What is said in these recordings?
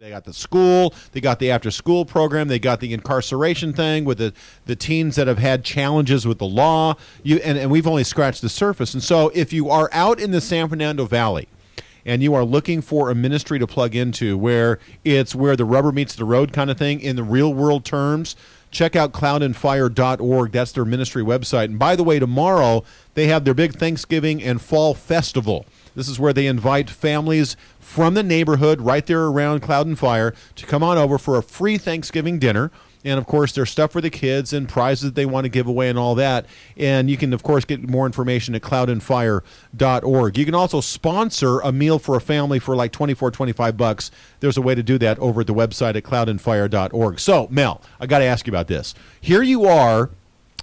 They got the school, they got the after-school program, they got the incarceration thing with the teens that have had challenges with the law. And we've only scratched the surface. And so if you are out in the San Fernando Valley and you are looking for a ministry to plug into where it's where the rubber meets the road kind of thing in the real-world terms, check out cloudandfire.org. That's their ministry website. And by the way, tomorrow they have their big Thanksgiving and Fall Festival. This is where they invite families from the neighborhood right there around Cloud and Fire to come on over for a free Thanksgiving dinner. And, of course, there's stuff for the kids and prizes that they want to give away and all that. And you can, of course, get more information at cloudandfire.org. You can also sponsor a meal for a family for like $25. There's a way to do that over at the website at cloudandfire.org. So, Mel, I got to ask you about this. Here you are,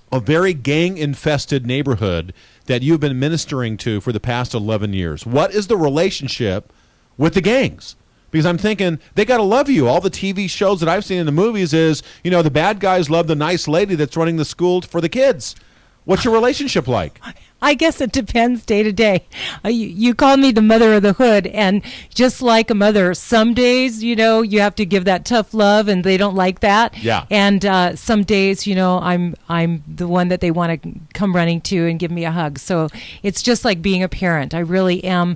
a very gang-infested neighborhood that you've been ministering to for the past 11 years. What is the relationship with the gangs? Because I'm thinking, they got to love you. All the TV shows that I've seen in the movies is, the bad guys love the nice lady that's running the school for the kids. What's your relationship like? I guess it depends day to day. You call me the mother of the hood, and just like a mother, some days, you have to give that tough love, and they don't like that. Yeah. And some days, I'm the one that they want to come running to and give me a hug. So it's just like being a parent. I really am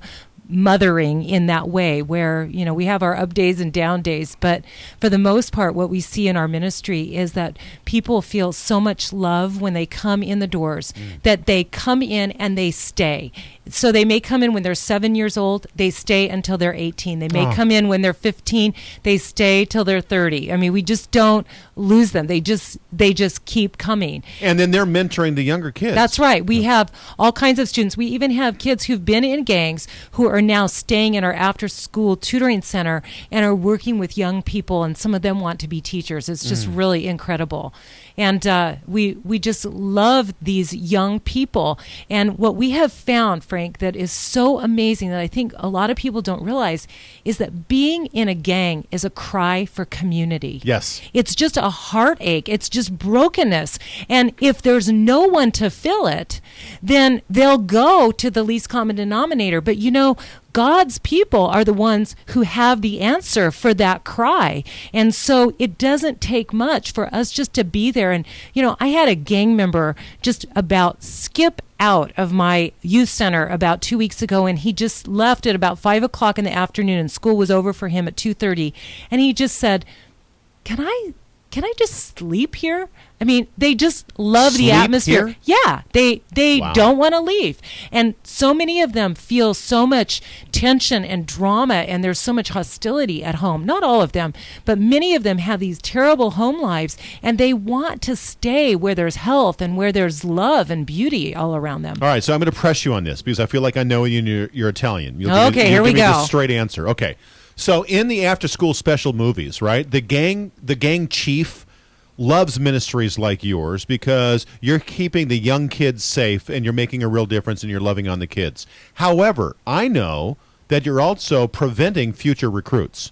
mothering in that way where, we have our up days and down days. But for the most part, what we see in our ministry is that people feel so much love when they come in the doors, that they come in and they stay. So they may come in when they're 7 years old, they stay until they're 18. They may come in when they're 15, they stay till they're 30. I mean, we just don't lose them. They just keep coming. And then they're mentoring the younger kids. That's right. We have all kinds of students. We even have kids who've been in gangs who are now staying in our after-school tutoring center and are working with young people, and some of them want to be teachers. It's just really incredible. And we just love these young people. And what we have found, Frank, that is so amazing that I think a lot of people don't realize is that being in a gang is a cry for community. Yes. It's just a heartache. It's just brokenness. And if there's no one to fill it, then they'll go to the least common denominator. But God's people are the ones who have the answer for that cry. And so it doesn't take much for us just to be there. And, I had a gang member just about skip out of my youth center about 2 weeks ago, and he just left at about 5 o'clock in the afternoon, and school was over for him at 2:30. And he just said, Can I just sleep here? I mean, they just love the atmosphere. Here? Yeah, they don't want to leave. And so many of them feel so much tension and drama, and there's so much hostility at home. Not all of them, but many of them have these terrible home lives, and they want to stay where there's health and where there's love and beauty all around them. All right, so I'm going to press you on this because I feel like I know you and you're Italian. Okay, here we go. The straight answer. Okay. So in the after-school special movies, right, the gang chief loves ministries like yours because you're keeping the young kids safe and you're making a real difference and you're loving on the kids. However, I know that you're also preventing future recruits,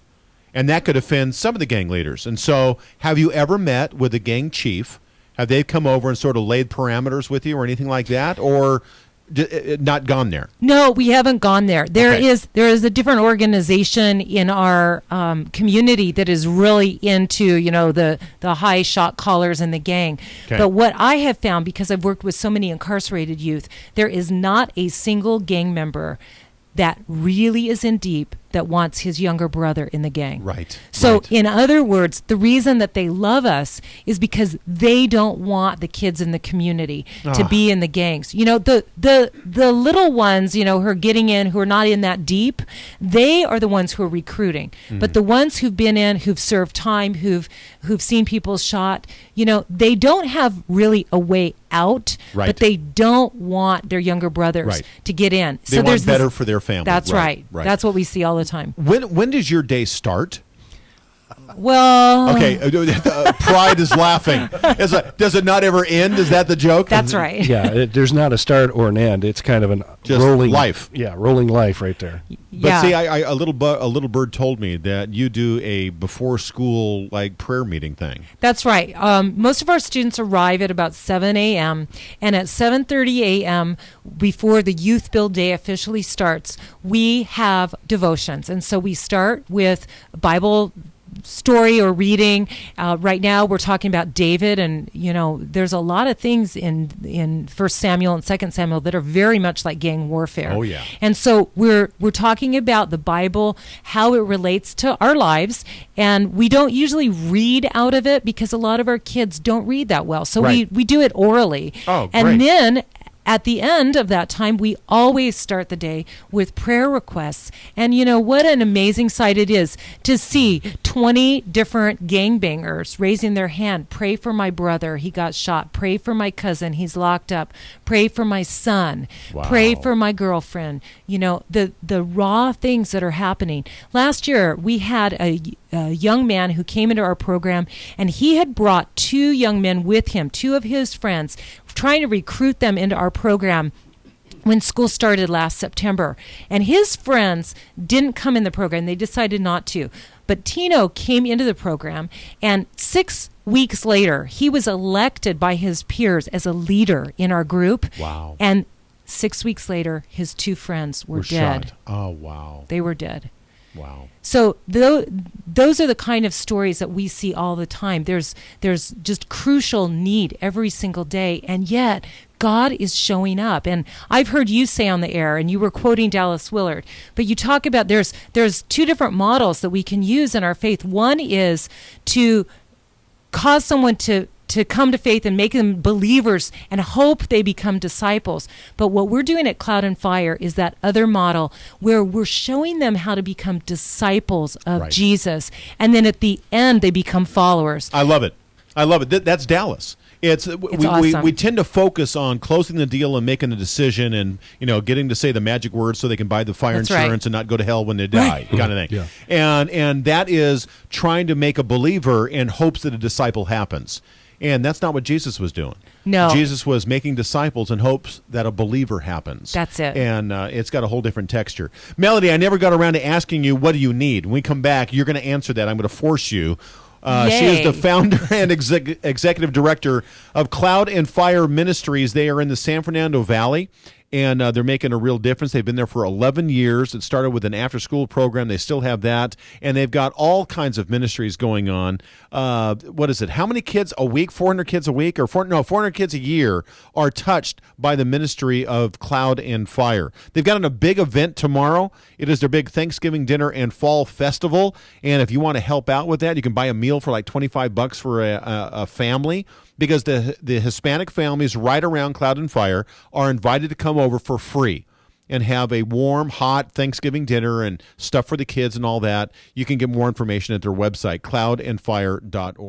and that could offend some of the gang leaders. And so have you ever met with a gang chief? Have they come over and sort of laid parameters with you or anything like that, or not gone there? No, we haven't gone there. There is a different organization in our community that is really into the high shot callers and the gang. Okay. But what I have found, because I've worked with so many incarcerated youth, there is not a single gang member that really is in deep that wants his younger brother in the gang. Right. So in other words, the reason that they love us is because they don't want the kids in the community to be in the gangs. The little ones, who are getting in, who are not in that deep, they are the ones who are recruiting. But the ones who've been in, who've served time, who've seen people shot, they don't have really a way out, but they don't want their younger brothers to get in. They want better for their family. That's right. That's what we see all the time. When does your day start? Well, Okay, pride is laughing. Does it not ever end? Is that the joke? that's right. Yeah, there's not a start or an end. It's kind of an Just rolling life. Yeah, rolling life right there. But see, a little bird told me that you do a before school like prayer meeting thing. That's right. Most of our students arrive at about 7 a.m. and at 7:30 a.m. before the Youth Build Day officially starts, we have devotions, and so we start with Bible story or reading. Right now we're talking about David, and there's a lot of things in 1 Samuel and 2 Samuel that are very much like gang warfare. Oh yeah. And so we're talking about the Bible, how it relates to our lives, and we don't usually read out of it because a lot of our kids don't read that well. So Right. we do it orally. Oh, great. And then at the end of that time, we always start the day with prayer requests. And what an amazing sight it is to see 20 different gangbangers raising their hand. Pray for my brother, he got shot. Pray for my cousin, he's locked up. Pray for my son. Wow. Pray for my girlfriend. The raw things that are happening. Last year, we had a young man who came into our program, and he had brought 2 young men with him, 2 of his friends, trying to recruit them into our program when school started last September. And his friends didn't come in the program. They decided not to. But Tino came into the program, and 6 weeks later, he was elected by his peers as a leader in our group. Wow. And 6 weeks later, his 2 friends were dead. Shot. Oh wow. They were dead. Wow. So those are the kind of stories that we see all the time. There's just crucial need every single day, and yet God is showing up. And I've heard you say on the air, and you were quoting Dallas Willard, but you talk about there's 2 different models that we can use in our faith. One is to cause someone to come to faith and make them believers and hope they become disciples. But what we're doing at Cloud and Fire is that other model where we're showing them how to become disciples of Right. Jesus. And then at the end, they become followers. I love it. That's Dallas. Awesome. We tend to focus on closing the deal and making a decision, and getting to say the magic words so they can buy the fire That's insurance right. and not go to hell when they die, kind of thing. Yeah. And that is trying to make a believer in hopes that a disciple happens. And that's not what Jesus was doing. No. Jesus was making disciples in hopes that a believer happens. That's it. And it's got a whole different texture. Melody, I never got around to asking you, what do you need? When we come back, you're going to answer that. I'm going to force you. She is the founder and executive director of Cloud and Fire Ministries. They are in the San Fernando Valley, and they're making a real difference. They've been there for 11 years. It started with an after-school program. They still have that, and they've got all kinds of ministries going on. What is it? How many kids a week? 400 kids a week? 400 kids a year are touched by the ministry of Cloud and Fire. They've got a big event tomorrow. It is their big Thanksgiving dinner and fall festival, and if you want to help out with that, you can buy a meal for like $25 for a family, because the Hispanic families right around Cloud and Fire are invited to come over for free and have a warm, hot Thanksgiving dinner and stuff for the kids and all that. You can get more information at their website, cloudandfire.org.